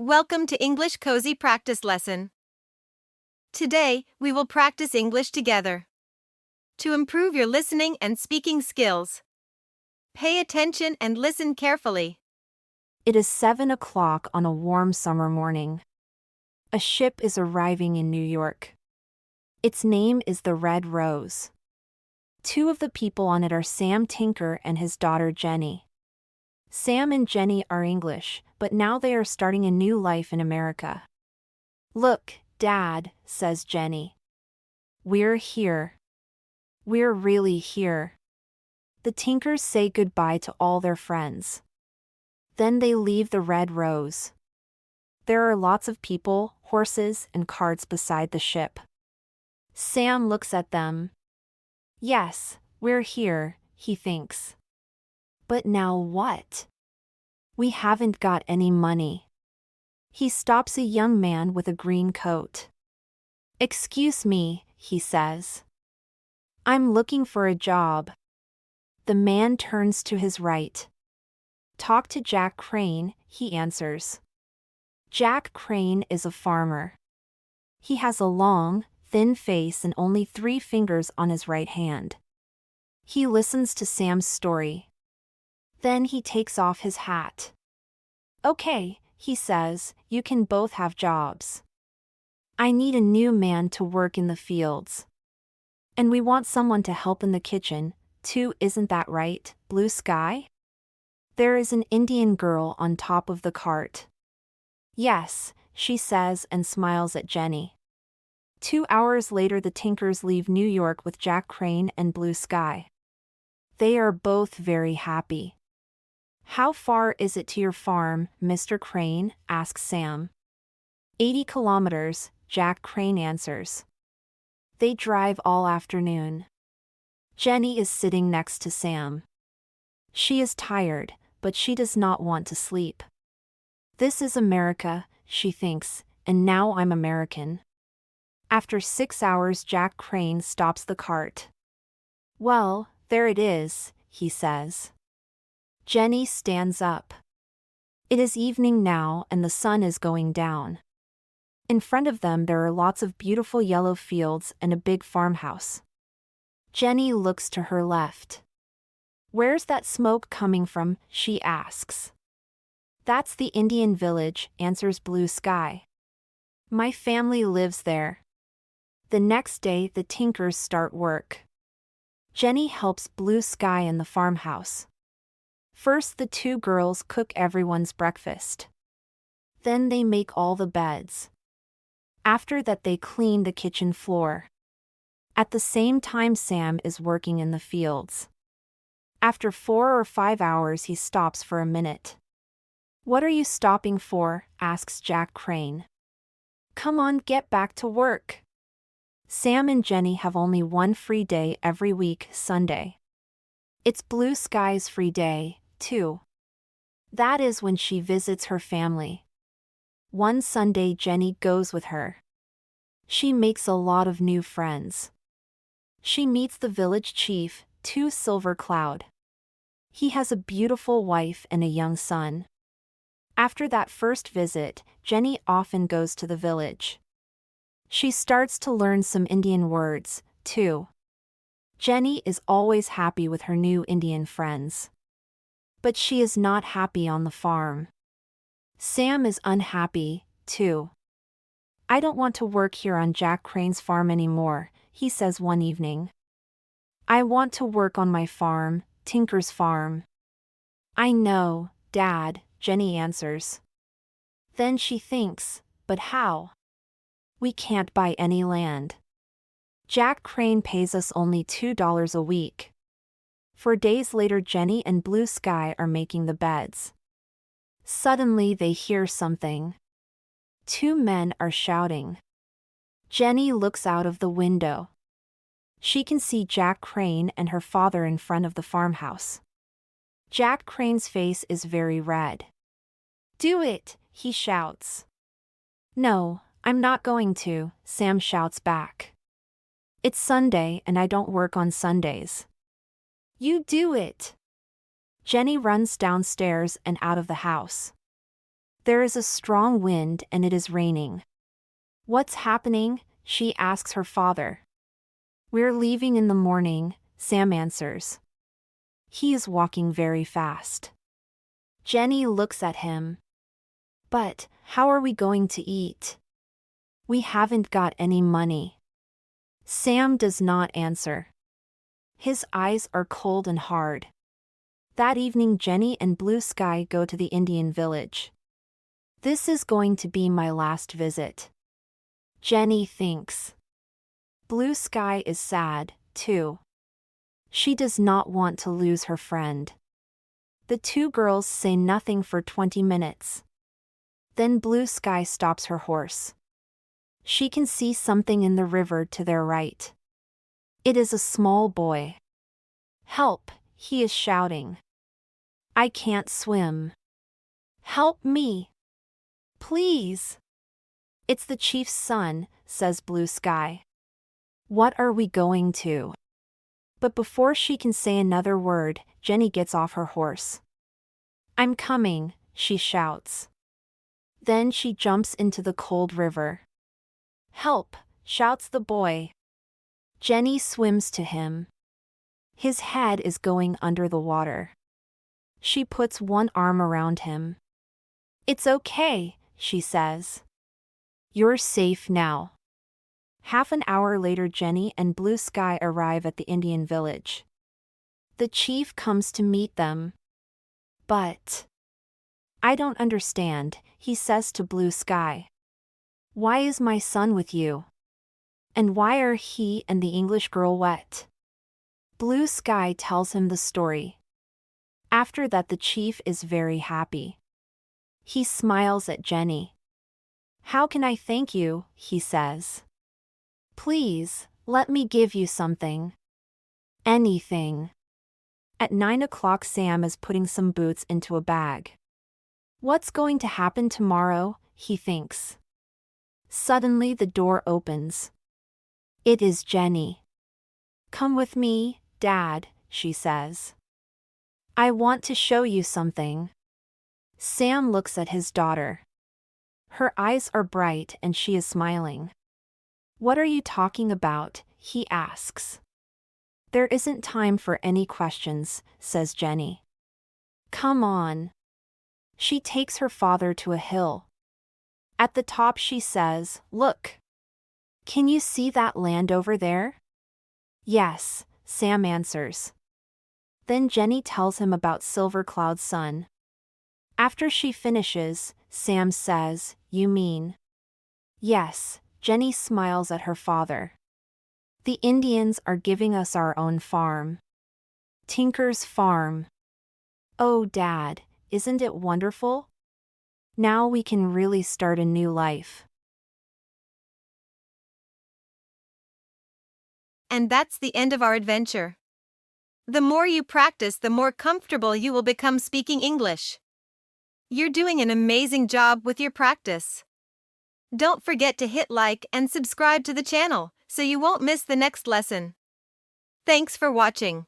Welcome to English Cozy Practice Lesson. Today, we will practice English together. To improve your listening and speaking skills, pay attention and listen carefully. It is 7 o'clock on a warm summer morning. A ship is arriving in New York. Its name is the Red Rose. Two of the people on it are Sam Tinker and his daughter Jenny. Sam and Jenny are English, but now they are starting a new life in America. "Look, Dad," says Jenny. "We're here. We're really here." The Tinkers say goodbye to all their friends. Then they leave the Red Rose. There are lots of people, horses, and carts beside the ship. Sam looks at them. "Yes, we're here," he thinks. "But now what? We haven't got any money." He stops a young man with a green coat. "Excuse me," he says. "I'm looking for a job." The man turns to his right. "Talk to Jack Crane," he answers. Jack Crane is a farmer. He has a long, thin face and only 3 fingers on his right hand. He listens to Sam's story. Then he takes off his hat. "Okay," he says, "you can both have jobs. I need a new man to work in the fields. And we want someone to help in the kitchen, too, isn't that right, Blue Sky?" There is an Indian girl on top of the cart. "Yes," she says and smiles at Jenny. 2 hours later the Tinkers leave New York with Jack Crane and Blue Sky. They are both very happy. "How far is it to your farm, Mr. Crane?" asks Sam. 80 kilometers, Jack Crane answers. They drive all afternoon. Jenny is sitting next to Sam. She is tired, but she does not want to sleep. "This is America," she thinks, "and now I'm American." After 6 hours Jack Crane stops the cart. "Well, there it is," he says. Jenny stands up. It is evening now and the sun is going down. In front of them there are lots of beautiful yellow fields and a big farmhouse. Jenny looks to her left. "Where's that smoke coming from?" she asks. "That's the Indian village," answers Blue Sky. "My family lives there." The next day the Tinkers start work. Jenny helps Blue Sky in the farmhouse. First the 2 girls cook everyone's breakfast. Then they make all the beds. After that they clean the kitchen floor. At the same time Sam is working in the fields. After 4 or 5 hours he stops for a minute. "What are you stopping for?" asks Jack Crane. "Come on, get back to work." Sam and Jenny have only one free day every week, Sunday. It's Blue Sky's free day, too. That is when she visits her family. One Sunday Jenny goes with her. She makes a lot of new friends. She meets the village chief, Silver Cloud. He has a beautiful wife and a young son. After that first visit, Jenny often goes to the village. She starts to learn some Indian words, too. Jenny is always happy with her new Indian friends. But she is not happy on the farm. Sam is unhappy, too. "I don't want to work here on Jack Crane's farm anymore," he says one evening. "I want to work on my farm, Tinker's farm." "I know, Dad," Jenny answers. Then she thinks, "But how? We can't buy any land. Jack Crane pays us only $2 a week." 4 days later Jenny and Blue Sky are making the beds. Suddenly they hear something. 2 men are shouting. Jenny looks out of the window. She can see Jack Crane and her father in front of the farmhouse. Jack Crane's face is very red. "Do it," he shouts. "No, I'm not going to," Sam shouts back. "It's Sunday and I don't work on Sundays." "You do it." Jenny runs downstairs and out of the house. There is a strong wind and it is raining. What's happening? She asks her father. We're leaving in the morning, Sam answers. He is walking very fast. Jenny looks at him. But, how are we going to eat? We haven't got any money. Sam does not answer. His eyes are cold and hard. That evening Jenny and Blue Sky go to the Indian village. This is going to be my last visit. Jenny thinks. Blue Sky is sad, too. She does not want to lose her friend. The two girls say nothing for 20 minutes. Then Blue Sky stops her horse. She can see something in the river to their right. It is a small boy. Help, he is shouting. I can't swim. Help me. Please. It's the chief's son, says Blue Sky. What are we going to? But before she can say another word, Jenny gets off her horse. I'm coming, she shouts. Then she jumps into the cold river. Help, shouts the boy. Jenny swims to him. His head is going under the water. She puts one arm around him. It's okay, she says. You're safe now. Half an hour later Jenny and Blue Sky arrive at the Indian village. The chief comes to meet them. But I don't understand, he says to Blue Sky. Why is my son with you? And why are he and the English girl wet? Blue Sky tells him the story. After that the chief is very happy. He smiles at Jenny. How can I thank you, he says. Please, let me give you something. Anything. At 9 o'clock Sam is putting some boots into a bag. What's going to happen tomorrow, he thinks. Suddenly the door opens. It is Jenny. Come with me, Dad, she says. I want to show you something. Sam looks at his daughter. Her eyes are bright and she is smiling. What are you talking about? He asks. There isn't time for any questions, says Jenny. Come on. She takes her father to a hill. At the top she says, Look. Can you see that land over there? Yes, Sam answers. Then Jenny tells him about Silver Cloud's son. After she finishes, Sam says, You mean? Yes, Jenny smiles at her father. The Indians are giving us our own farm. Tinker's farm. Oh, Dad, isn't it wonderful? Now we can really start a new life. And that's the end of our adventure. The more you practice, the more comfortable you will become speaking English. You're doing an amazing job with your practice. Don't forget to hit like and subscribe to the channel so you won't miss the next lesson. Thanks for watching.